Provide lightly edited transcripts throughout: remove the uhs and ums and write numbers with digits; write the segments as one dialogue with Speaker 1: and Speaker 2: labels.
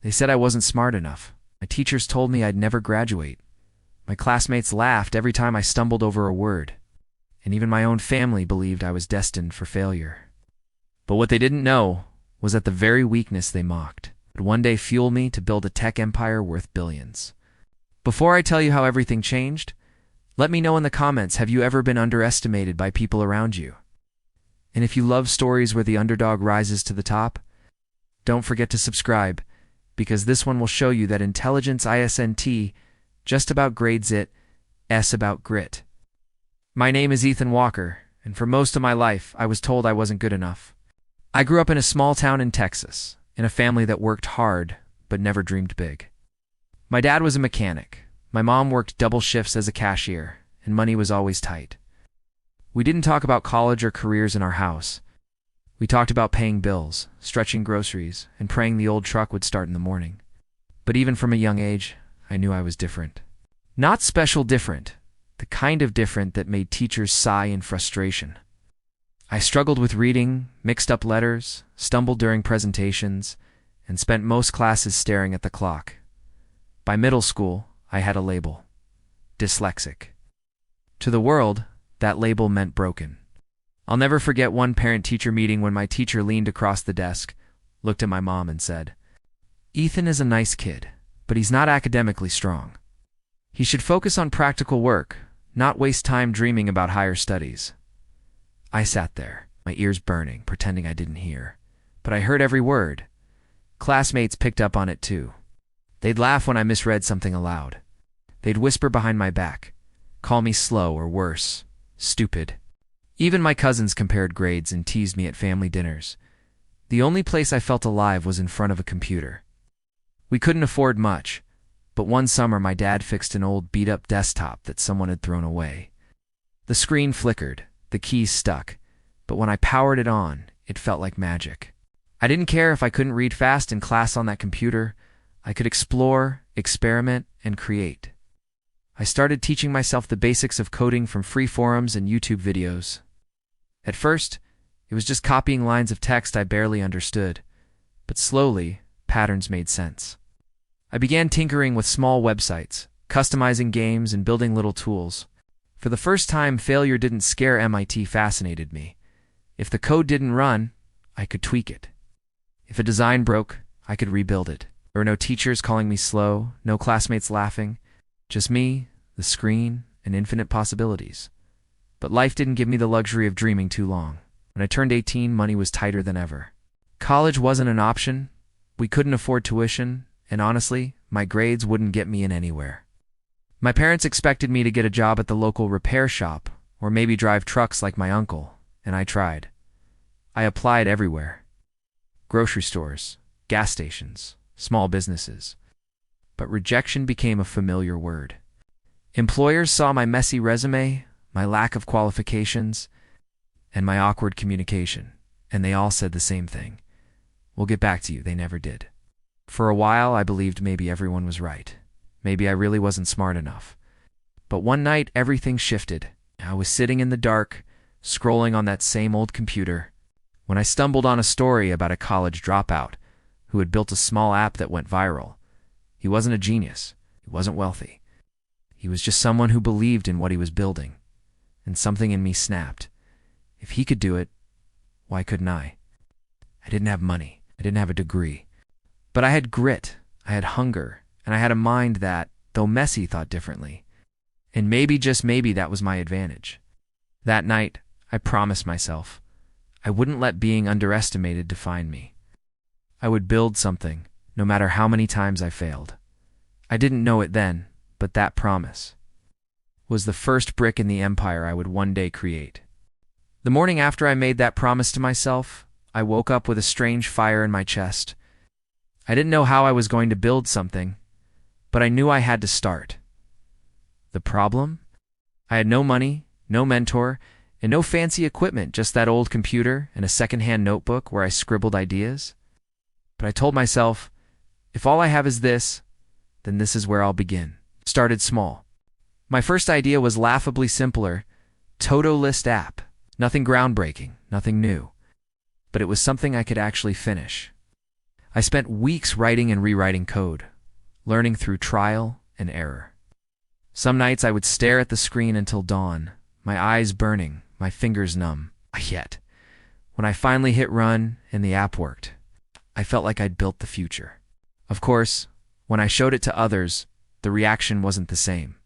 Speaker 1: They said I wasn't smart enough. My teachers told me I'd never graduate. My classmates laughed every time I stumbled over a word. And even my own family believed I was destined for failure. But what they didn't know was that the very weakness they mocked would one day fuel me to build a tech empire worth billions. Before I tell you how everything changed, let me know in the comments, have you ever been underestimated by people around you? And if you love stories where the underdog rises to the top, don't forget to subscribe, because this one will show you that intelligence isn't just about grades, it's about grit. My name is Ethan Walker, and for most of my life, I was told I wasn't good enough. I grew up in a small town in Texas, in a family that worked hard, but never dreamed big. My dad was a mechanic. My mom worked double shifts as a cashier, and money was always tight. We didn't talk about college or careers in our house. We talked about paying bills, stretching groceries, and praying the old truck would start in the morning. But even from a young age, I knew I was different. Not special different, the kind of different that made teachers sigh in frustration. I struggled with reading, mixed up letters, stumbled during presentations, and spent most classes staring at the clock. By middle school, I had a label: dyslexic. To the world, that label meant broken. I'll never forget one parent-teacher meeting when my teacher leaned across the desk, looked at my mom, and said, "Ethan is a nice kid, but he's not academically strong. He should focus on practical work, not waste time dreaming about higher studies." I sat there, my ears burning, pretending I didn't hear. But I heard every word. Classmates picked up on it too. They'd laugh when I misread something aloud. They'd whisper behind my back, call me slow or worse, stupid. Even my cousins compared grades and teased me at family dinners. The only place I felt alive was in front of a computer. We couldn't afford much, but one summer my dad fixed an old beat-up desktop that someone had thrown away. The screen flickered, the keys stuck, but when I powered it on, it felt like magic. I didn't care if I couldn't read fast in class on that computer. I could explore, experiment, and create. I started teaching myself the basics of coding from free forums and YouTube videos. At first, it was just copying lines of text I barely understood, but slowly, patterns made sense. I began tinkering with small websites, customizing games, and building little tools. For the first time, failure didn't scare MIT, fascinated me. If the code didn't run, I could tweak it. If a design broke, I could rebuild it. There were no teachers calling me slow, no classmates laughing, just me, the screen, and infinite possibilities. But life didn't give me the luxury of dreaming too long. When I turned 18, money was tighter than ever. College wasn't an option, we couldn't afford tuition, and honestly, my grades wouldn't get me in anywhere. My parents expected me to get a job at the local repair shop, or maybe drive trucks like my uncle, and I tried. I applied everywhere. Grocery stores, gas stations, small businesses. But rejection became a familiar word. Employers saw my messy resume, my lack of qualifications, and my awkward communication, and they all said the same thing. "We'll get back to you." They never did. For a while, I believed maybe everyone was right. Maybe I really wasn't smart enough. But one night, everything shifted. I was sitting in the dark, scrolling on that same old computer, when I stumbled on a story about a college dropout who had built a small app that went viral. He wasn't a genius. He wasn't wealthy. He was just someone who believed in what he was building. And something in me snapped. If he could do it, why couldn't I? I didn't have money. I didn't have a degree. But I had grit. I had hunger. And I had a mind that, though messy, thought differently. And maybe, just maybe, that was my advantage. That night, I promised myself I wouldn't let being underestimated define me. I would build something, no matter how many times I failed. I didn't know it then, but that promise was the first brick in the empire I would one day create. The morning after I made that promise to myself, I woke up with a strange fire in my chest. I didn't know how I was going to build something, but I knew I had to start. The problem? I had no money, no mentor, and no fancy equipment, just that old computer and a secondhand notebook where I scribbled ideas. But I told myself, if all I have is this, then this is where I'll begin. Started small. My first idea was laughably simpler, to-do list app. Nothing groundbreaking, nothing new. But it was something I could actually finish. I spent weeks writing and rewriting code, learning through trial and error. Some nights I would stare at the screen until dawn, my eyes burning, my fingers numb. Yet, when I finally hit run and the app worked, I felt like I'd built the future. Of course, when I showed it to others, the reaction wasn't the same.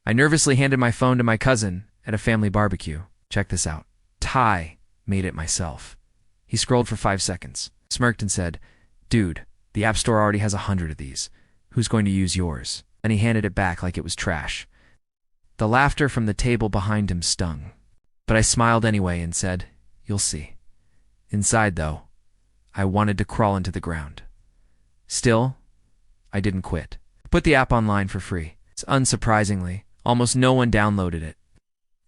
Speaker 1: I nervously handed my phone to my cousin at a family barbecue. Check this out. Ty made it myself. He scrolled for 5 seconds, smirked and said, "Dude, the App Store already has 100 of these. Who's going to use yours?" And he handed it back like it was trash. The laughter from the table behind him stung. But I smiled anyway and said, "You'll see." Inside, though, I wanted to crawl into the ground. Still, I didn't quit. I put the app online for free. Unsurprisingly, almost no one downloaded it.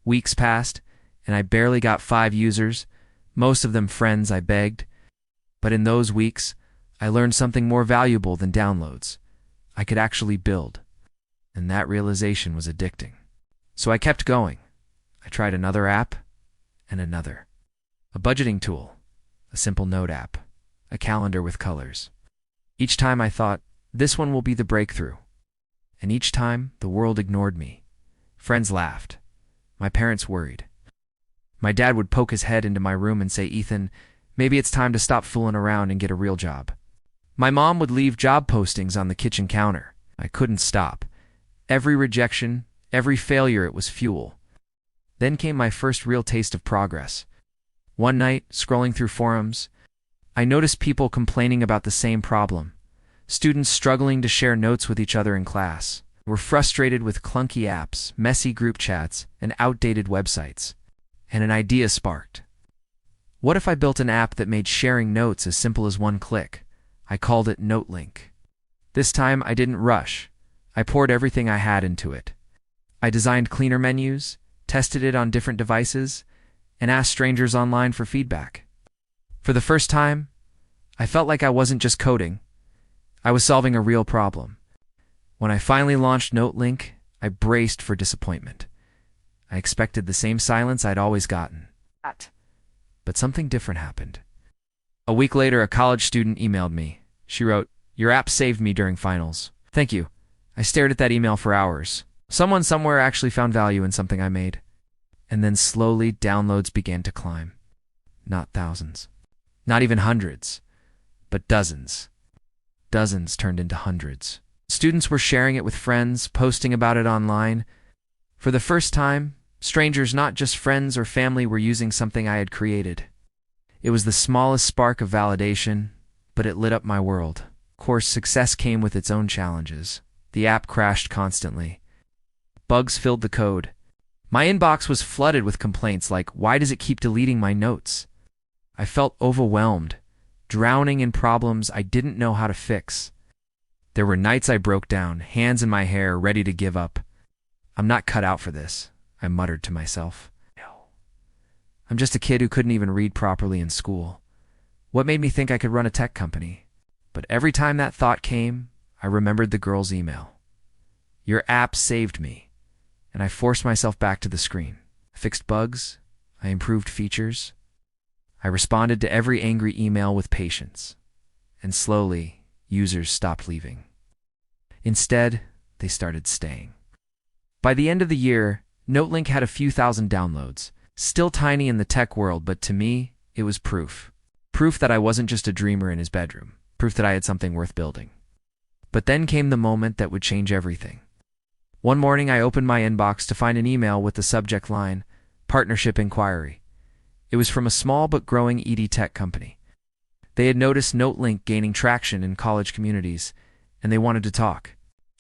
Speaker 1: Weeks passed, and I barely got 5 users, most of them friends I begged. But in those weeks, I learned something more valuable than downloads. I could actually build. And that realization was addicting. So I kept going. I tried another app, and another. A budgeting tool, a simple note app, a calendar with colors. Each time I thought, this one will be the breakthrough. And each time, the world ignored me. Friends laughed. My parents worried. My dad would poke his head into my room and say, "Ethan, maybe it's time to stop fooling around and get a real job." My mom would leave job postings on the kitchen counter. I couldn't stop. Every rejection, every failure, it was fuel. Then came my first real taste of progress. One night, scrolling through forums, I noticed people complaining about the same problem. Students struggling to share notes with each other in class, were frustrated with clunky apps, messy group chats, and outdated websites. And an idea sparked. What if I built an app that made sharing notes as simple as one click? I called it NoteLink. This time, I didn't rush. I poured everything I had into it. I designed cleaner menus, tested it on different devices, and asked strangers online for feedback. For the first time, I felt like I wasn't just coding. I was solving a real problem. When I finally launched NoteLink, I braced for disappointment. I expected the same silence I'd always gotten. But something different happened. A week later, a college student emailed me. She wrote, "Your app saved me during finals. Thank you." I stared at that email for hours. Someone somewhere actually found value in something I made. And then slowly, downloads began to climb. Not thousands. Not even hundreds. But dozens. Dozens turned into hundreds. Students were sharing it with friends, posting about it online. For the first time, strangers, not just friends or family, were using something I had created. It was the smallest spark of validation, but it lit up my world. Of course, success came with its own challenges. The app crashed constantly. Bugs filled the code. My inbox was flooded with complaints like, "Why does it keep deleting my notes?" I felt overwhelmed, drowning in problems I didn't know how to fix. There were nights I broke down, hands in my hair, ready to give up. "I'm not cut out for this," I muttered to myself. No. I'm just a kid who couldn't even read properly in school. What made me think I could run a tech company? But every time that thought came, I remembered the girl's email. "Your app saved me." And I forced myself back to the screen. I fixed bugs. I improved features. I responded to every angry email with patience. And slowly, users stopped leaving. Instead, they started staying. By the end of the year, NoteLink had a few thousand downloads. Still tiny in the tech world, but to me, it was proof. Proof that I wasn't just a dreamer in his bedroom. Proof that I had something worth building. But then came the moment that would change everything. One morning, I opened my inbox to find an email with the subject line, "Partnership Inquiry." It was from a small but growing ED tech company. They had noticed NoteLink gaining traction in college communities, and they wanted to talk.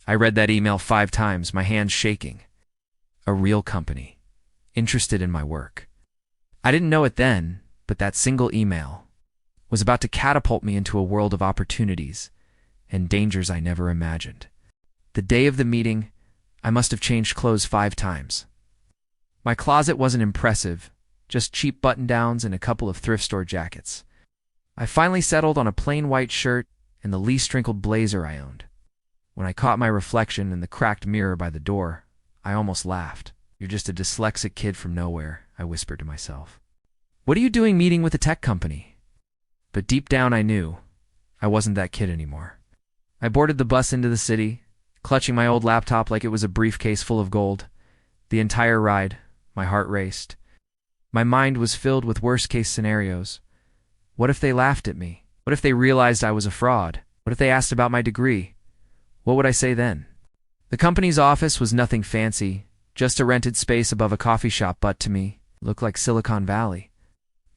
Speaker 1: I read that email 5 times, my hands shaking. A real company, interested in my work. I didn't know it then, but that single email was about to catapult me into a world of opportunities and dangers I never imagined. The day of the meeting, I must have changed clothes 5 times. My closet wasn't impressive, just cheap button-downs and a couple of thrift store jackets. I finally settled on a plain white shirt and the least wrinkled blazer I owned. When I caught my reflection in the cracked mirror by the door, I almost laughed. "You're just a dyslexic kid from nowhere," I whispered to myself. "What are you doing meeting with a tech company?" But deep down I knew I wasn't that kid anymore. I boarded the bus into the city, clutching my old laptop like it was a briefcase full of gold. The entire ride, my heart raced. My mind was filled with worst-case scenarios. What if they laughed at me? What if they realized I was a fraud? What if they asked about my degree? What would I say then? The company's office was nothing fancy, just a rented space above a coffee shop, but to me, it looked like Silicon Valley.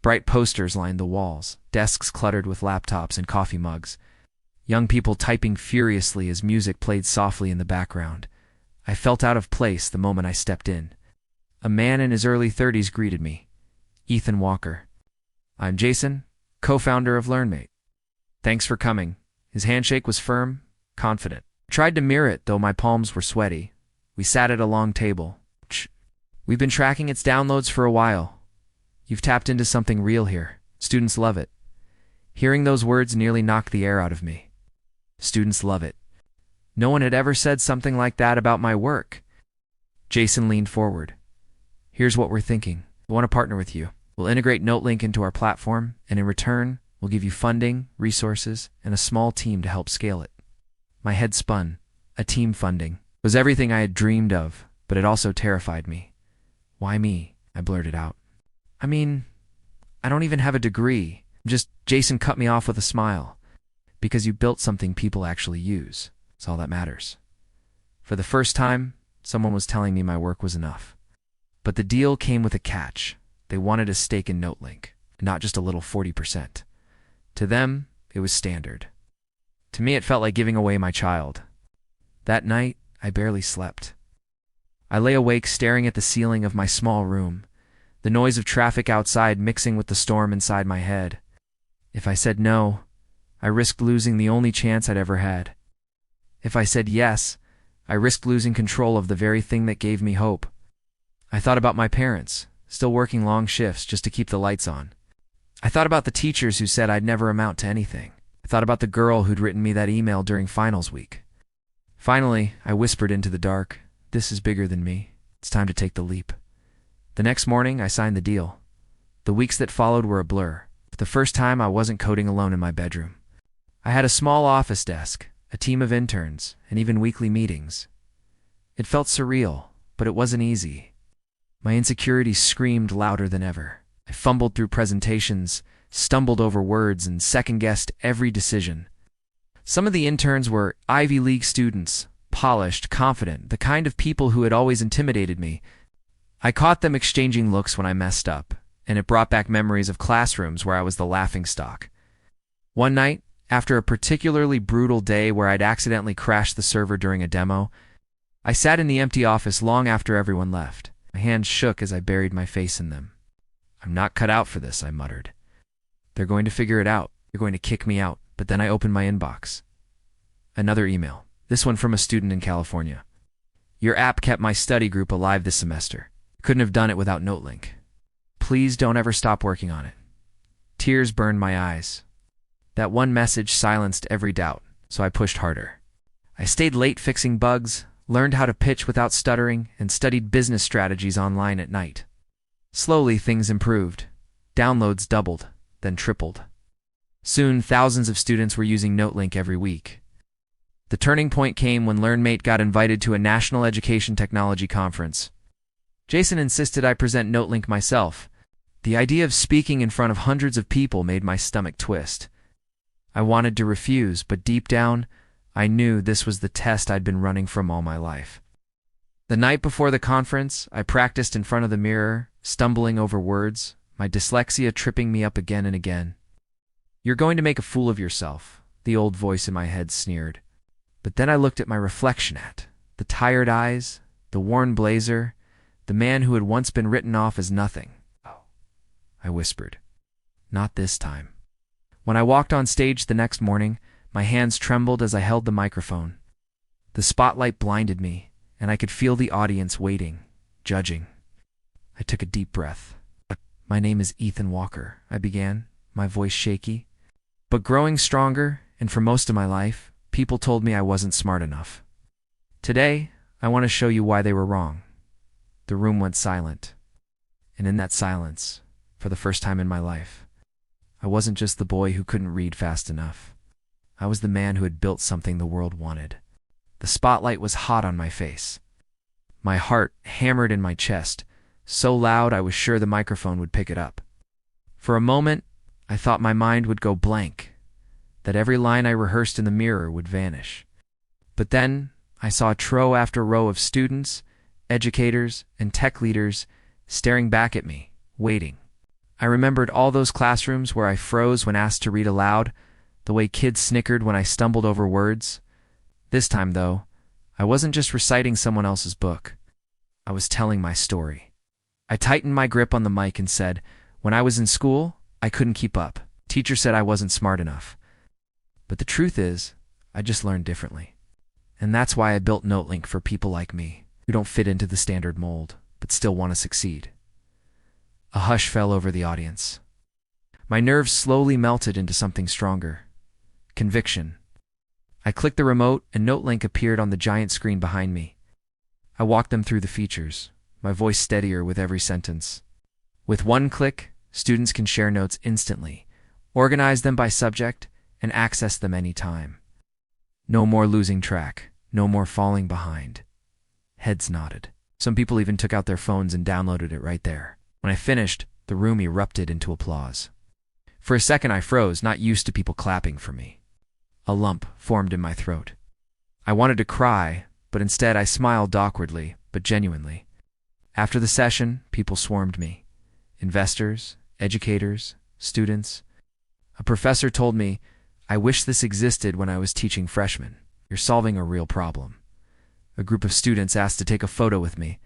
Speaker 1: Bright posters lined the walls, desks cluttered with laptops and coffee mugs, young people typing furiously as music played softly in the background. I felt out of place the moment I stepped in. A man in his early 30s greeted me. Ethan Walker. I'm Jason, co-founder of LearnMate. Thanks for coming. His handshake was firm, confident. I tried to mirror it, though my palms were sweaty. We sat at a long table. We've been tracking its downloads for a while. You've tapped into something real here. Students love it. Hearing those words nearly knocked the air out of me. Students love it. No one had ever said something like that about my work. Jason leaned forward. Here's what we're thinking. We want to partner with you. We'll integrate NoteLink into our platform, and in return, we'll give you funding, resources, and a small team to help scale it. My head spun. A team funding. It was everything I had dreamed of, but it also terrified me. Why me? I blurted out. I mean, I don't even have a degree. Jason cut me off with a smile. Because you built something people actually use. That's all that matters. For the first time, someone was telling me my work was enough. But the deal came with a catch. They wanted a stake in NoteLink, not just a little 40%. To them, it was standard. To me, it felt like giving away my child. That night, I barely slept. I lay awake staring at the ceiling of my small room, the noise of traffic outside mixing with the storm inside my head. If I said no, I risked losing the only chance I'd ever had. If I said yes, I risked losing control of the very thing that gave me hope. I thought about my parents, still working long shifts just to keep the lights on. I thought about the teachers who said I'd never amount to anything. I thought about the girl who'd written me that email during finals week. Finally, I whispered into the dark, "This is bigger than me. It's time to take the leap." The next morning, I signed the deal. The weeks that followed were a blur. For the first time, I wasn't coding alone in my bedroom. I had a small office desk, a team of interns, and even weekly meetings. It felt surreal, but it wasn't easy. My insecurities screamed louder than ever. I fumbled through presentations, stumbled over words, and second-guessed every decision. Some of the interns were Ivy League students, polished, confident, the kind of people who had always intimidated me. I caught them exchanging looks when I messed up, and it brought back memories of classrooms where I was the laughingstock. One night, after a particularly brutal day where I'd accidentally crashed the server during a demo, I sat in the empty office long after everyone left. My hands shook as I buried my face in them. "I'm not cut out for this," I muttered. "They're going to figure it out. They're going to kick me out." But then I opened my inbox. Another email, this one from a student in California. "Your app kept my study group alive this semester. Couldn't have done it without NoteLink. Please don't ever stop working on it." Tears burned my eyes. That one message silenced every doubt, so I pushed harder. I stayed late fixing bugs, learned how to pitch without stuttering, and studied business strategies online at night. Slowly, things improved. Downloads doubled, then tripled. Soon, thousands of students were using NoteLink every week. The turning point came when LearnMate got invited to a national education technology conference. Jason insisted I present NoteLink myself. The idea of speaking in front of hundreds of people made my stomach twist. I wanted to refuse, but deep down, I knew this was the test I'd been running from all my life. The night before the conference, I practiced in front of the mirror, stumbling over words, my dyslexia tripping me up again and again. "You're going to make a fool of yourself," the old voice in my head sneered. But then I looked at my reflection the tired eyes, the worn blazer, the man who had once been written off as nothing. "Oh," I whispered. "Not this time." When I walked on stage the next morning, my hands trembled as I held the microphone. The spotlight blinded me, and I could feel the audience waiting, judging. I took a deep breath. "My name is Ethan Walker," I began, my voice shaky. But growing stronger, and for most of my life, people told me I wasn't smart enough. Today, I want to show you why they were wrong. The room went silent. And in that silence, for the first time in my life, I wasn't just the boy who couldn't read fast enough. I was the man who had built something the world wanted. The spotlight was hot on my face. My heart hammered in my chest, so loud I was sure the microphone would pick it up. For a moment, I thought my mind would go blank, that every line I rehearsed in the mirror would vanish. But then I saw row after row of students, educators, and tech leaders staring back at me, waiting. I remembered all those classrooms where I froze when asked to read aloud, the way kids snickered when I stumbled over words. This time, though, I wasn't just reciting someone else's book. I was telling my story. I tightened my grip on the mic and said, when I was in school, I couldn't keep up. Teacher said I wasn't smart enough. But the truth is, I just learned differently. And that's why I built NoteLink for people like me, who don't fit into the standard mold, but still want to succeed. A hush fell over the audience. My nerves slowly melted into something stronger. Conviction. I clicked the remote and NoteLink appeared on the giant screen behind me. I walked them through the features, my voice steadier with every sentence. With one click, students can share notes instantly, organize them by subject, and access them anytime. No more losing track, no more falling behind. Heads nodded. Some people even took out their phones and downloaded it right there. When I finished, the room erupted into applause. For a second I froze, not used to people clapping for me. A lump formed in my throat. I wanted to cry, but instead I smiled awkwardly, but genuinely. After the session, people swarmed me. Investors, educators, students. A professor told me, I wish this existed when I was teaching freshmen. You're solving a real problem. A group of students asked to take a photo with me,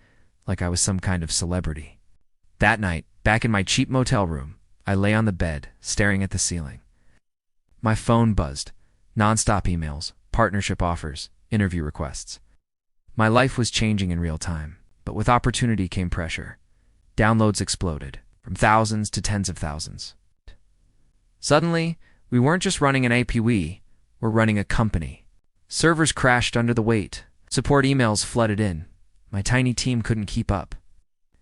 Speaker 1: like I was some kind of celebrity. That night, back in my cheap motel room, I lay on the bed, staring at the ceiling. My phone buzzed. Non-stop emails, partnership offers, interview requests. My life was changing in real time, but with opportunity came pressure. Downloads exploded, from thousands to tens of thousands. Suddenly, we weren't just running an APW, we're running a company. Servers crashed under the weight. Support emails flooded in. My tiny team couldn't keep up.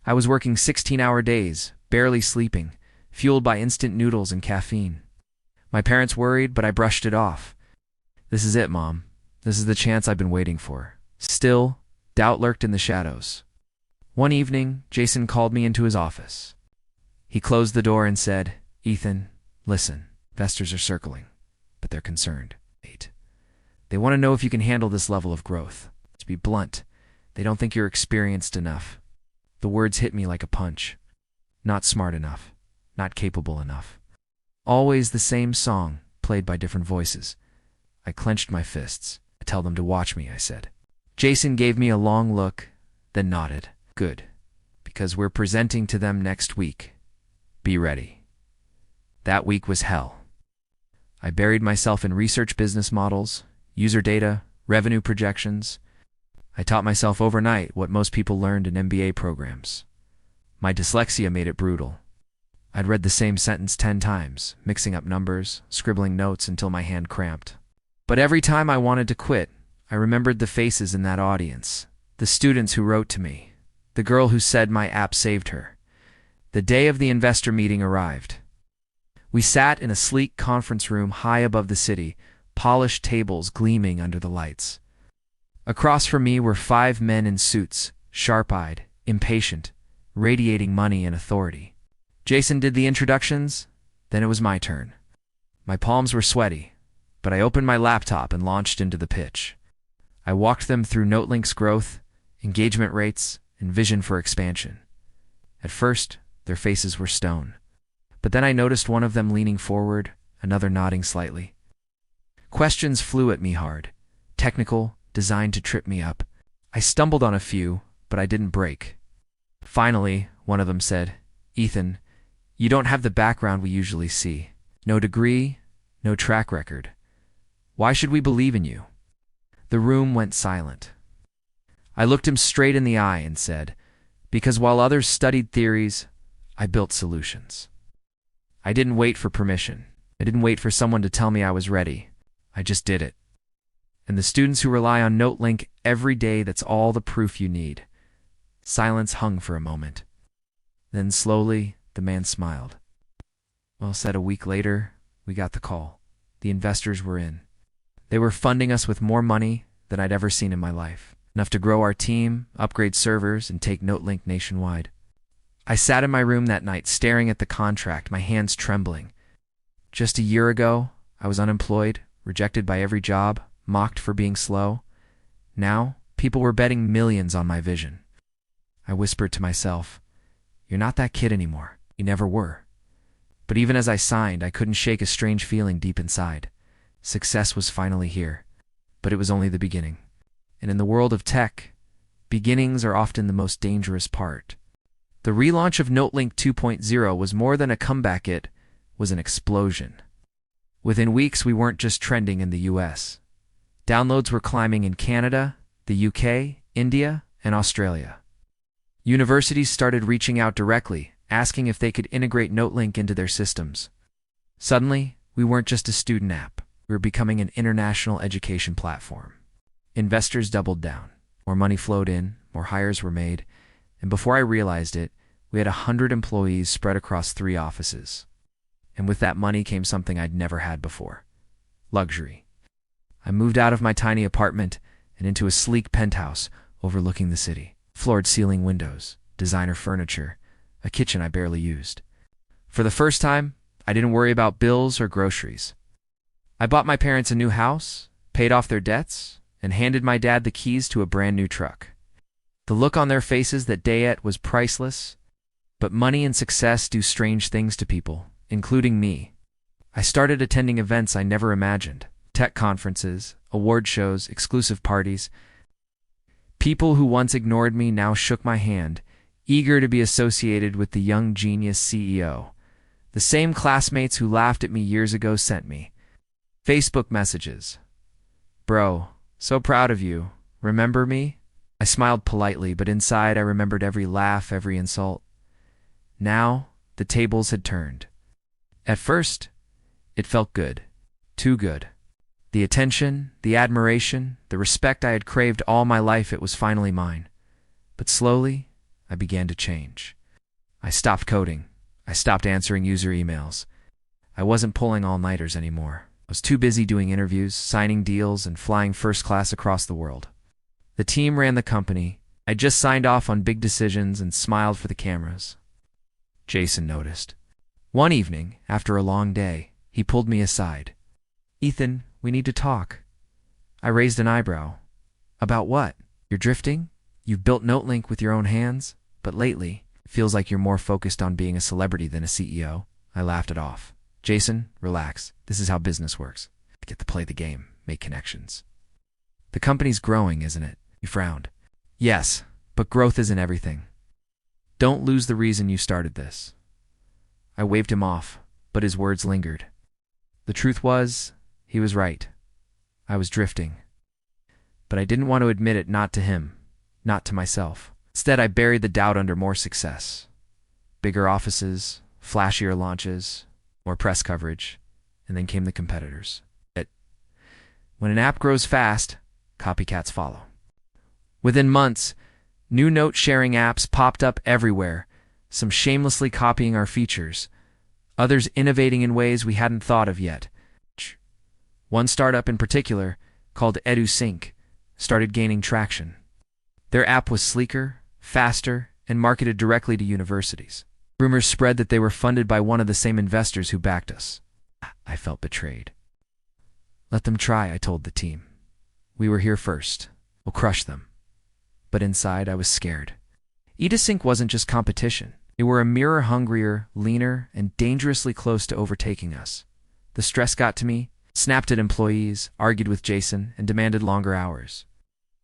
Speaker 1: I was working 16-hour days, barely sleeping, fueled by instant noodles and caffeine. My parents worried, but I brushed it off. This is it, Mom. This is the chance I've been waiting for. Still, doubt lurked in the shadows. One evening, Jason called me into his office. He closed the door and said, Ethan, listen, investors are circling, but they're concerned. They want to know if you can handle this level of growth. To be blunt, they don't think you're experienced enough. The words hit me like a punch. Not smart enough. Not capable enough. Always the same song, played by different voices. I clenched my fists. I tell them to watch me, I said. Jason gave me a long look, then nodded. Good, because we're presenting to them next week. Be ready. That week was hell. I buried myself in research business models, user data, revenue projections. I taught myself overnight what most people learned in MBA programs. My dyslexia made it brutal. I'd read the same sentence 10 times, mixing up numbers, scribbling notes until my hand cramped. But every time I wanted to quit, I remembered the faces in that audience, the students who wrote to me, the girl who said my app saved her. The day of the investor meeting arrived. We sat in a sleek conference room high above the city, polished tables gleaming under the lights. Across from me were 5 men in suits, sharp-eyed, impatient, radiating money and authority. Jason did the introductions, then it was my turn. My palms were sweaty, but I opened my laptop and launched into the pitch. I walked them through NoteLink's growth, engagement rates, and vision for expansion. At first, their faces were stone. But then I noticed one of them leaning forward, another nodding slightly. Questions flew at me hard, technical, designed to trip me up. I stumbled on a few, but I didn't break. Finally, one of them said, Ethan, you don't have the background we usually see. No degree, no track record. Why should we believe in you? The room went silent. I looked him straight in the eye and said, because while others studied theories, I built solutions. I didn't wait for permission. I didn't wait for someone to tell me I was ready. I just did it. And the students who rely on NoteLink every day, that's all the proof you need. Silence hung for a moment. Then slowly, the man smiled. Well, said a week later, we got the call. The investors were in. They were funding us with more money than I'd ever seen in my life, enough to grow our team, upgrade servers, and take NoteLink nationwide. I sat in my room that night staring at the contract, my hands trembling. Just a year ago, I was unemployed, rejected by every job, mocked for being slow. Now, people were betting millions on my vision. I whispered to myself, "You're not that kid anymore. You never were." But even as I signed, I couldn't shake a strange feeling deep inside. Success was finally here, but it was only the beginning. And in the world of tech, beginnings are often the most dangerous part. The relaunch of NoteLink 2.0 was more than a comeback, it was an explosion. Within weeks, we weren't just trending in the US. Downloads were climbing in Canada, the UK, India, and Australia. Universities started reaching out directly, asking if they could integrate NoteLink into their systems. Suddenly, we weren't just a student app. We were becoming an international education platform. Investors doubled down. More money flowed in, more hires were made, and before I realized it, we had 100 employees spread across 3 offices. And with that money came something I'd never had before: luxury. I moved out of my tiny apartment and into a sleek penthouse overlooking the city. Floored-ceiling windows, designer furniture, a kitchen I barely used. For the first time, I didn't worry about bills or groceries. I bought my parents a new house, paid off their debts, and handed my dad the keys to a brand new truck. The look on their faces that day was priceless, but money and success do strange things to people, including me. I started attending events I never imagined: tech conferences, award shows, exclusive parties. People who once ignored me now shook my hand, eager to be associated with the young genius CEO. The same classmates who laughed at me years ago sent me Facebook messages. "Bro, so proud of you. Remember me?" I smiled politely, but inside I remembered every laugh, every insult. Now, the tables had turned. At first, it felt good. Too good. The attention, the admiration, the respect I had craved all my life, it was finally mine. But slowly, I began to change. I stopped coding. I stopped answering user emails. I wasn't pulling all-nighters anymore. I was too busy doing interviews, signing deals, and flying first class across the world. The team ran the company. I just signed off on big decisions and smiled for the cameras. Jason noticed. One evening, after a long day, he pulled me aside. "Ethan, we need to talk." I raised an eyebrow. "About what? You're drifting? You've built NoteLink with your own hands, but lately, it feels like you're more focused on being a celebrity than a CEO." I laughed it off. "Jason, relax. This is how business works. I get to play the game, make connections." "The company's growing, isn't it?" He frowned. "Yes, but growth isn't everything. Don't lose the reason you started this." I waved him off, but his words lingered. The truth was, he was right. I was drifting. But I didn't want to admit it, not to him, not to myself. Instead, I buried the doubt under more success. Bigger offices, flashier launches, more press coverage, and then came the competitors. When an app grows fast, copycats follow. Within months, new note-sharing apps popped up everywhere, some shamelessly copying our features, others innovating in ways we hadn't thought of yet. One startup in particular, called EduSync, started gaining traction. Their app was sleeker, faster, and marketed directly to universities. Rumors spread that they were funded by one of the same investors who backed us. I felt betrayed. "Let them try," I told the team. "We were here first. We'll crush them." But inside, I was scared. EduSync wasn't just competition. They were a mirror hungrier, leaner, and dangerously close to overtaking us. The stress got to me, snapped at employees, argued with Jason, and demanded longer hours.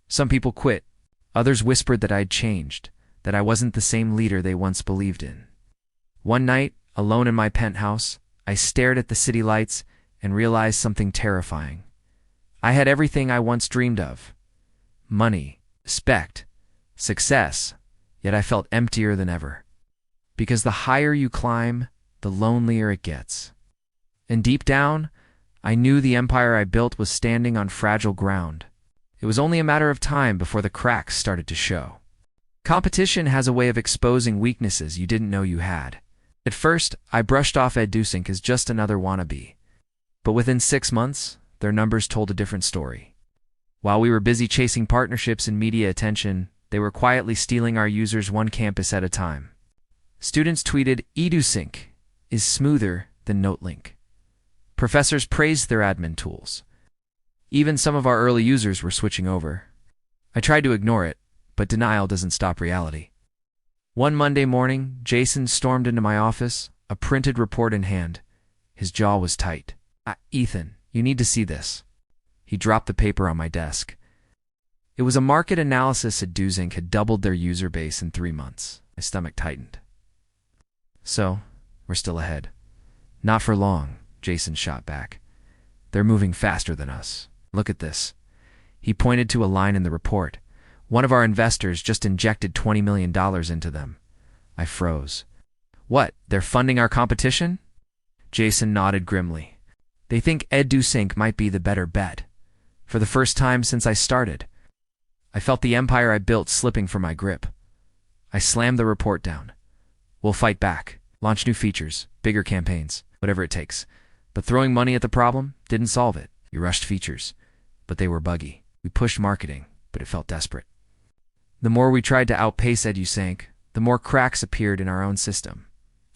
Speaker 1: Some people quit. Others whispered that I'd changed, that I wasn't the same leader they once believed in. One night, alone in my penthouse, I stared at the city lights and realized something terrifying. I had everything I once dreamed of: money, respect, success, yet I felt emptier than ever. Because the higher you climb, the lonelier it gets. And deep down, I knew the empire I built was standing on fragile ground. It was only a matter of time before the cracks started to show. Competition has a way of exposing weaknesses you didn't know you had. At first, I brushed off EduSync as just another wannabe. But within 6 months, their numbers told a different story. While we were busy chasing partnerships and media attention, they were quietly stealing our users one campus at a time. Students tweeted, "EduSync is smoother than NoteLink." Professors praised their admin tools. Even some of our early users were switching over. I tried to ignore it, but denial doesn't stop reality. One Monday morning, Jason stormed into my office, a printed report in hand. His jaw was tight. "Ethan, you need to see this." He dropped the paper on my desk. It was a market analysis at EduSync had doubled their user base in 3 months. My stomach tightened. "So, we're still ahead." "Not for long," Jason shot back. "They're moving faster than us. Look at this." He pointed to a line in the report. "One of our investors just injected $20 million into them." I froze. "What, they're funding our competition?" Jason nodded grimly. "They think EduSync might be the better bet. For the first time since I started." I felt the empire I built slipping from my grip. I slammed the report down. "We'll fight back, launch new features, bigger campaigns, whatever it takes. But throwing money at the problem didn't solve it. We rushed features, but they were buggy. We pushed marketing, but it felt desperate. The more we tried to outpace EduSync, the more cracks appeared in our own system.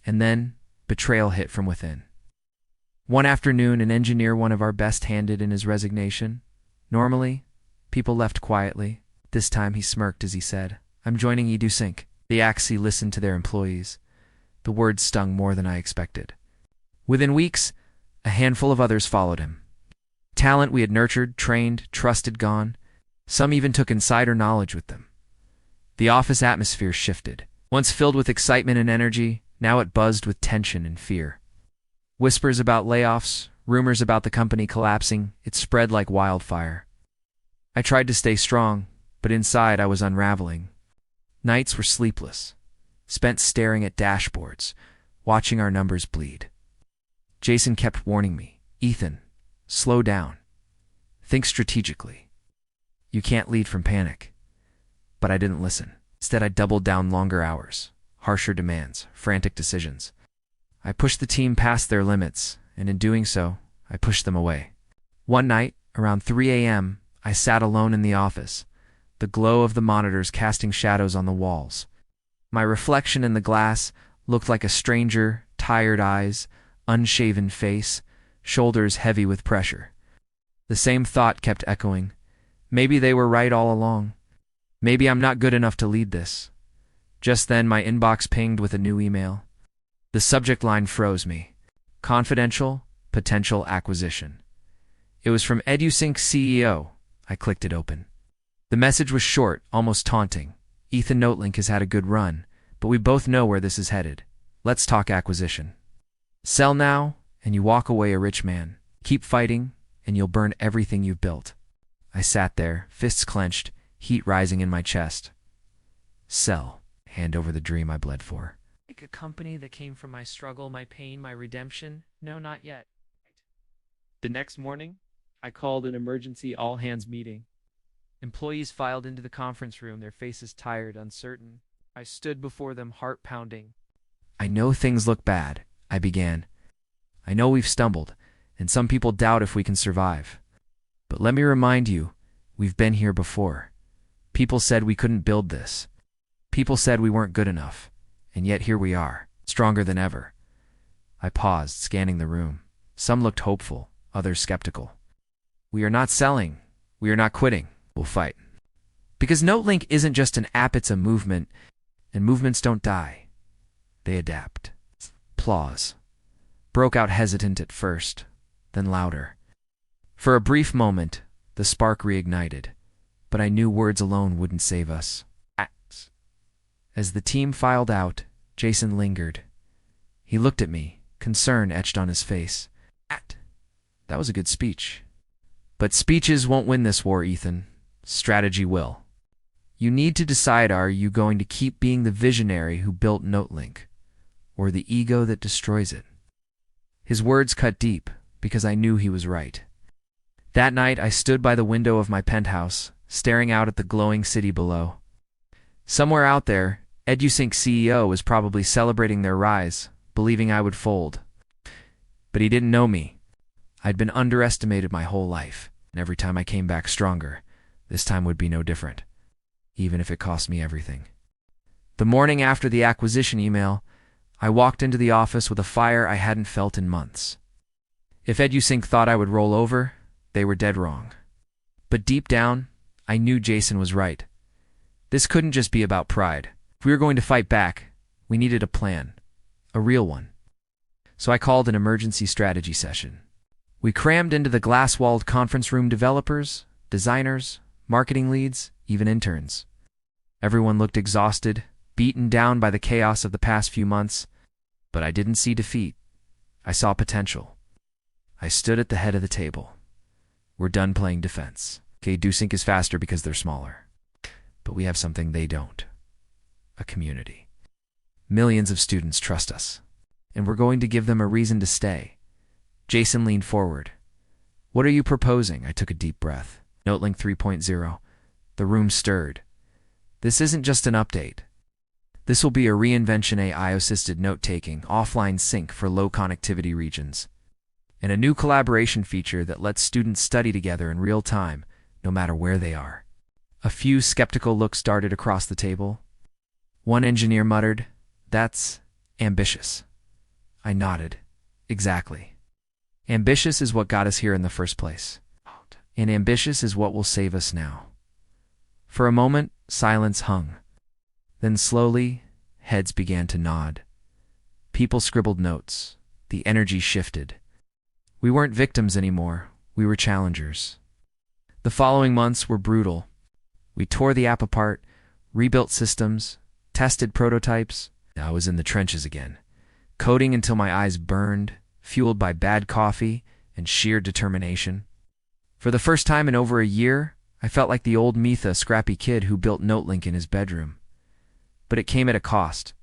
Speaker 1: And then, betrayal hit from within. One afternoon, an engineer, one of our best, handed in his resignation. Normally, people left quietly. This time he smirked as he said, "I'm joining EduSync." The Axie listened to their employees. The words stung more than I expected. Within weeks, a handful of others followed him. Talent we had nurtured, trained, trusted gone. Some even took insider knowledge with them. The office atmosphere shifted. Once filled with excitement and energy, now it buzzed with tension and fear. Whispers about layoffs, rumors about the company collapsing, it spread like wildfire. I tried to stay strong, but inside I was unraveling. Nights were sleepless, spent staring at dashboards, watching our numbers bleed. Jason kept warning me, "Ethan, slow down. Think strategically. You can't lead from panic." But I didn't listen. Instead, I doubled down: longer hours, harsher demands, frantic decisions. I pushed the team past their limits, and in doing so, I pushed them away. One night, around 3 a.m., I sat alone in the office, the glow of the monitors casting shadows on the walls. My reflection in the glass looked like a stranger, tired eyes, unshaven face, shoulders heavy with pressure. The same thought kept echoing. Maybe they were right all along. Maybe I'm not good enough to lead this. Just then, my inbox pinged with a new email. The subject line froze me. Confidential, potential acquisition. It was from EduSync CEO. I clicked it open. The message was short, almost taunting. "Ethan, NoteLink has had a good run, but we both know where this is headed. Let's talk acquisition. Sell now, and you walk away a rich man. Keep fighting, and you'll burn everything you've built." I sat there, fists clenched, heat rising in my chest. Sell. Hand over the dream I bled for. Like a company that came from my struggle, my pain, my redemption? No, not yet. The next morning, I called an emergency all-hands meeting. Employees filed into the conference room, their faces tired, uncertain. I stood before them, heart pounding. "I know things look bad," I began. "I know we've stumbled, and some people doubt if we can survive. But let me remind you, we've been here before. People said we couldn't build this. People said we weren't good enough. And yet here we are, stronger than ever." I paused, scanning the room. Some looked hopeful, others skeptical. "We are not selling. We are not quitting. We'll fight. Because NoteLink isn't just an app, it's a movement, and movements don't die. They adapt." Applause broke out, hesitant at first, then louder. For a brief moment, the spark reignited, but I knew words alone wouldn't save us. As the team filed out, Jason lingered. He looked at me, concern etched on his face. That was a good speech. But speeches won't win this war, Ethan. Strategy will. You need to decide, are you going to keep being the visionary who built NoteLink, or the ego that destroys it? His words cut deep, because I knew he was right. That night, I stood by the window of my penthouse, staring out at the glowing city below. Somewhere out there, EduSync CEO was probably celebrating their rise, believing I would fold. But he didn't know me. I'd been underestimated my whole life, and every time I came back stronger, this time would be no different, even if it cost me everything. The morning after the acquisition email, I walked into the office with a fire I hadn't felt in months. If EduSync thought I would roll over, they were dead wrong. But deep down, I knew Jason was right. This couldn't just be about pride. If we were going to fight back, we needed a plan, a real one. So I called an emergency strategy session. We crammed into the glass-walled conference room developers, designers, marketing leads, even interns. Everyone looked exhausted, beaten down by the chaos of the past few months, but I didn't see defeat. I saw potential. I stood at the head of the table. We're done playing defense. Okay, EduSync is faster because they're smaller. But we have something they don't. A community. Millions of students trust us, and we're going to give them a reason to stay. Jason leaned forward. What are you proposing? I took a deep breath. NoteLink 3.0. The room stirred. This isn't just an update. This will be a reinvention AI-assisted note-taking, offline sync for low connectivity regions, and a new collaboration feature that lets students study together in real time, no matter where they are. A few skeptical looks darted across the table. One engineer muttered, "That's ambitious." I nodded. Exactly. Ambitious is what got us here in the first place. And ambitious is what will save us now. For a moment, silence hung. Then slowly, heads began to nod. People scribbled notes. The energy shifted. We weren't victims anymore. We were challengers. The following months were brutal. We tore the app apart, rebuilt systems, tested prototypes. I was in the trenches again, coding until my eyes burned, fueled by bad coffee and sheer determination. For the first time in over a year, I felt like the old Mitha scrappy kid who built NoteLink in his bedroom. But it came at a cost.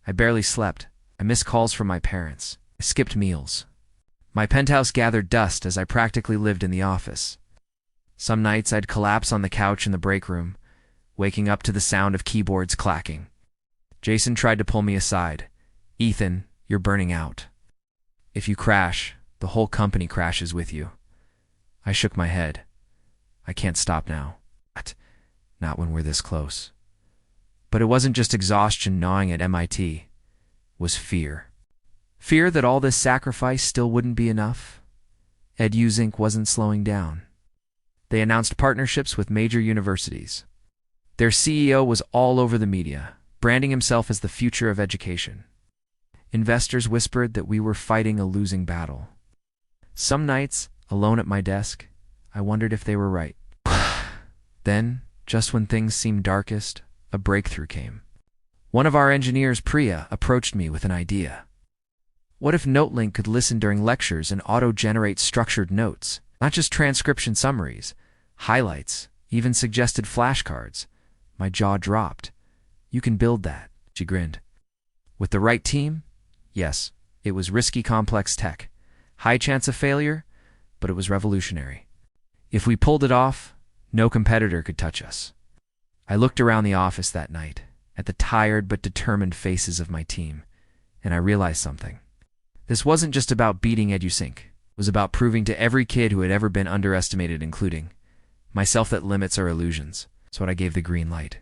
Speaker 1: I barely slept. I missed calls from my parents. I skipped meals. My penthouse gathered dust as I practically lived in the office. Some nights I'd collapse on the couch in the break room, waking up to the sound of keyboards clacking. Jason tried to pull me aside. "Ethan, you're burning out. If you crash, the whole company crashes with you." I shook my head. I can't stop now. Not when we're this close. But it wasn't just exhaustion gnawing at MIT. It was fear. Fear that all this sacrifice still wouldn't be enough. EduSync wasn't slowing down. They announced partnerships with major universities. Their CEO was all over the media, branding himself as the future of education. Investors whispered that we were fighting a losing battle. Some nights, alone at my desk, I wondered if they were right. Then, just when things seemed darkest, a breakthrough came. One of our engineers, Priya, approached me with an idea. What if NoteLink could listen during lectures and auto-generate structured notes, not just transcription summaries, highlights, even suggested flashcards? My jaw dropped. "You can build that," she grinned. With the right team? Yes, it was risky, complex tech. High chance of failure, but it was revolutionary. If we pulled it off, no competitor could touch us. I looked around the office that night, at the tired but determined faces of my team, and I realized something. This wasn't just about beating EduSync. It was about proving to every kid who had ever been underestimated, including myself, that limits are illusions. So I gave the green light.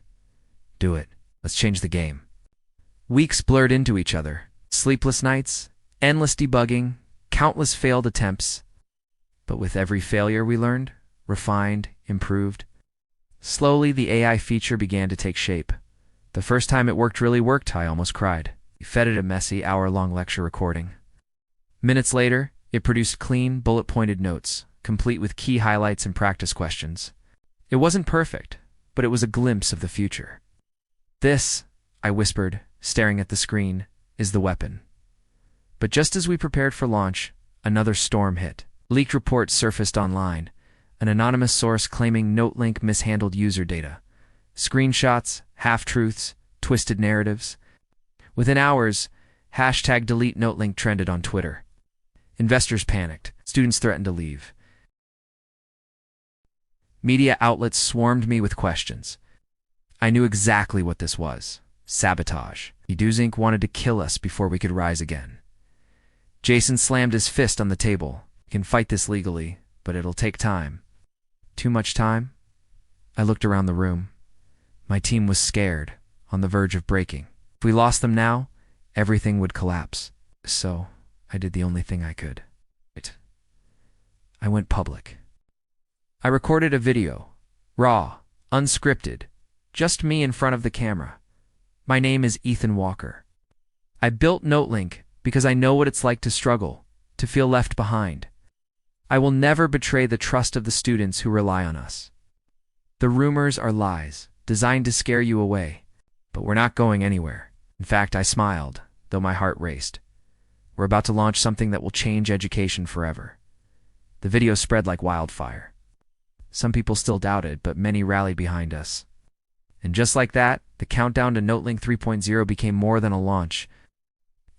Speaker 1: Do it. Let's change the game. Weeks blurred into each other. Sleepless nights, endless debugging, countless failed attempts. But with every failure we learned, refined, improved. Slowly, the AI feature began to take shape. The first time it really worked, I almost cried. We fed it a messy, hour-long lecture recording. Minutes later, it produced clean, bullet-pointed notes, complete with key highlights and practice questions. It wasn't perfect, but it was a glimpse of the future. "This," I whispered, staring at the screen, "is the weapon." But just as we prepared for launch, another storm hit. Leaked reports surfaced online, an anonymous source claiming NoteLink mishandled user data. Screenshots, half-truths, twisted narratives. Within hours, #delete NoteLink trended on Twitter. Investors panicked. Students threatened to leave. Media outlets swarmed me with questions. I knew exactly what this was. Sabotage. EduSync wanted to kill us before we could rise again. Jason slammed his fist on the table. can fight this legally, but it'll take time. Too much time? I looked around the room. My team was scared, on the verge of breaking. If we lost them now, everything would collapse. So, I did the only thing I could. I went public. I recorded a video, raw, unscripted, just me in front of the camera. My name is Ethan Walker. I built NoteLink because I know what it's like to struggle, to feel left behind. I will never betray the trust of the students who rely on us. The rumors are lies, designed to scare you away, but we're not going anywhere. In fact, I smiled, though my heart raced. We're about to launch something that will change education forever. The video spread like wildfire. Some people still doubted, but many rallied behind us. And just like that, the countdown to NoteLink 3.0 became more than a launch.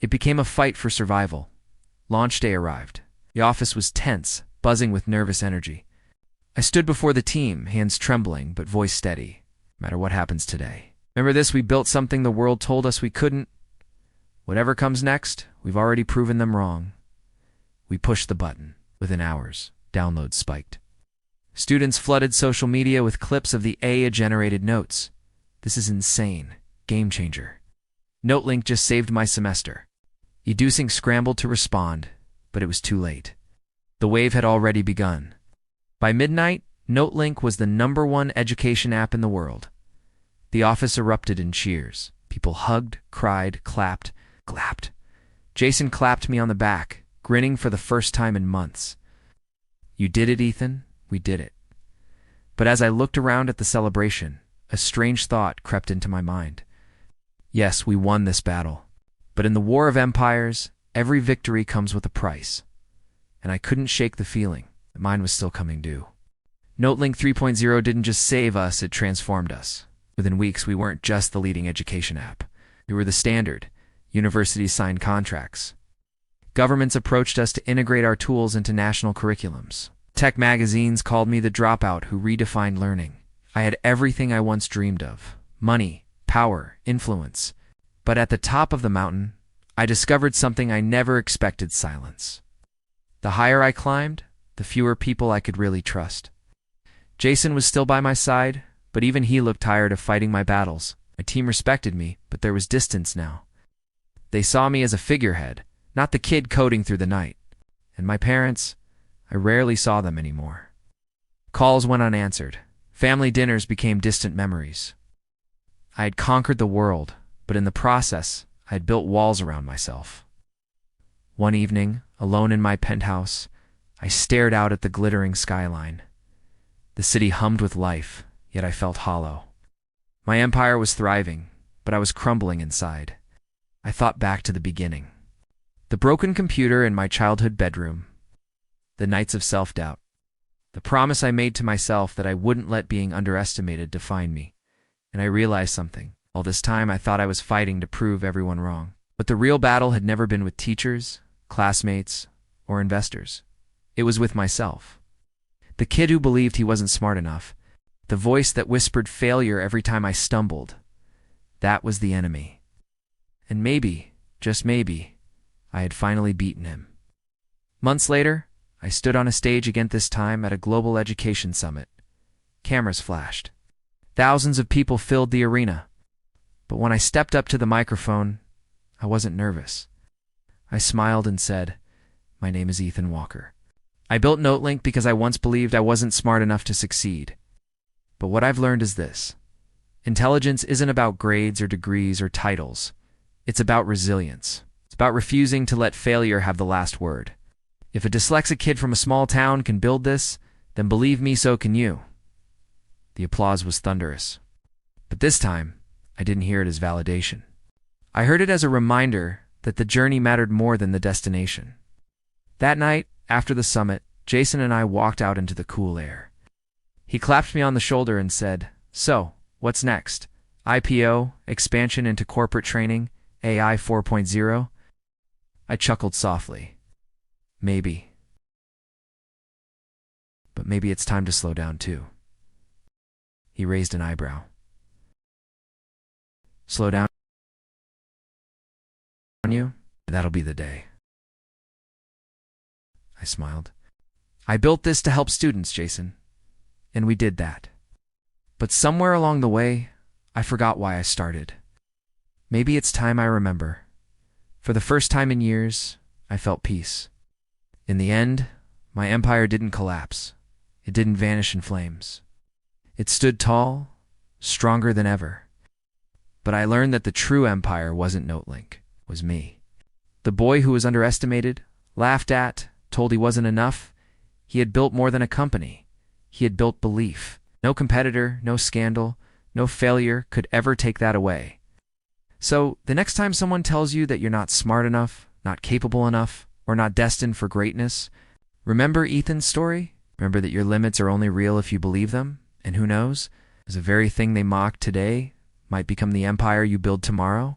Speaker 1: It became a fight for survival. Launch day arrived. The office was tense, buzzing with nervous energy. I stood before the team, hands trembling, but voice steady. No matter what happens today. Remember this, we built something the world told us we couldn't. Whatever comes next, we've already proven them wrong. We pushed the button. Within hours, downloads spiked. Students flooded social media with clips of the AI-generated notes. This is insane. Game changer. NoteLink just saved my semester. Edusing scrambled to respond, but it was too late. The wave had already begun. By midnight, NoteLink was the #1 education app in the world. The office erupted in cheers. People hugged, cried, clapped. Jason clapped me on the back, grinning for the first time in months. You did it, Ethan. We did it. But as I looked around at the celebration, a strange thought crept into my mind. Yes, we won this battle. But in the war of empires, every victory comes with a price. And I couldn't shake the feeling that mine was still coming due. NoteLink 3.0 didn't just save us, it transformed us. Within weeks, we weren't just the leading education app. We were the standard. Universities signed contracts. Governments approached us to integrate our tools into national curriculums. Tech magazines called me the dropout who redefined learning. I had everything I once dreamed of: money, power, influence. But at the top of the mountain, I discovered something I never expected: silence. The higher I climbed, the fewer people I could really trust. Jason was still by my side, but even he looked tired of fighting my battles. My team respected me, but there was distance now. They saw me as a figurehead, not the kid coding through the night. And my parents, I rarely saw them anymore. Calls went unanswered. Family dinners became distant memories. I had conquered the world, but in the process, I had built walls around myself. One evening, alone in my penthouse, I stared out at the glittering skyline. The city hummed with life, yet I felt hollow. My empire was thriving, but I was crumbling inside. I thought back to the beginning. The broken computer in my childhood bedroom. The nights of self-doubt. The promise I made to myself that I wouldn't let being underestimated define me. And I realized something. All this time I thought I was fighting to prove everyone wrong. But the real battle had never been with teachers, classmates, or investors. It was with myself. The kid who believed he wasn't smart enough. The voice that whispered failure every time I stumbled. That was the enemy. And maybe, just maybe, I had finally beaten him. Months later, I stood on a stage again, this time at a global education summit. Cameras flashed. Thousands of people filled the arena. But when I stepped up to the microphone, I wasn't nervous. I smiled and said, "My name is Ethan Walker. I built NoteLink because I once believed I wasn't smart enough to succeed. But what I've learned is this. Intelligence isn't about grades or degrees or titles. It's about resilience. It's about refusing to let failure have the last word. If a dyslexic kid from a small town can build this, then believe me, so can you." The applause was thunderous. But this time, I didn't hear it as validation. I heard it as a reminder that the journey mattered more than the destination. That night, after the summit, Jason and I walked out into the cool air. He clapped me on the shoulder and said, "So, what's next? IPO, expansion into corporate training, AI 4.0? I chuckled softly. Maybe. But maybe it's time to slow down too. He raised an eyebrow. Slow down on you? That'll be the day. I smiled. I built this to help students, Jason. And we did that. But somewhere along the way, I forgot why I started. Maybe it's time I remember. For the first time in years, I felt peace. In the end, my empire didn't collapse. It didn't vanish in flames. It stood tall, stronger than ever. But I learned that the true empire wasn't Notelink, it was me. The boy who was underestimated, laughed at, told he wasn't enough. He had built more than a company. He had built belief. No competitor, no scandal, no failure could ever take that away. So, the next time someone tells you that you're not smart enough, not capable enough, or not destined for greatness, remember Ethan's story? Remember that your limits are only real if you believe them? And who knows, the very thing they mock today might become the empire you build tomorrow?